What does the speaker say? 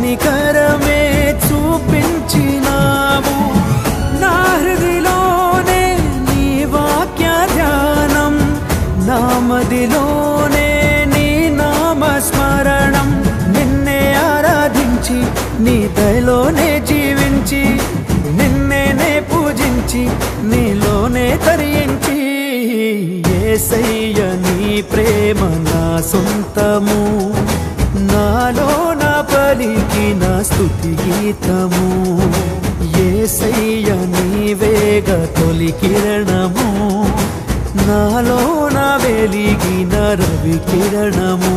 నికరమే చూపించినావు నా హృదిలోనే నీ వాక్య ధ్యానం నా మదిలోనే నీ నామస్మరణం నిన్నే ఆరాధించి నీ దయలోనే జీవించి నిన్నే పూజించి నీలోనే తరించి యేసయ్య నీ ప్రేమ నా సొంతము నాలో నా పలికిన స్తుతి గీతము యేసయ్య నీవేగ తొలి కిరణము నాలో నా వెలిగిన రవి కిరణము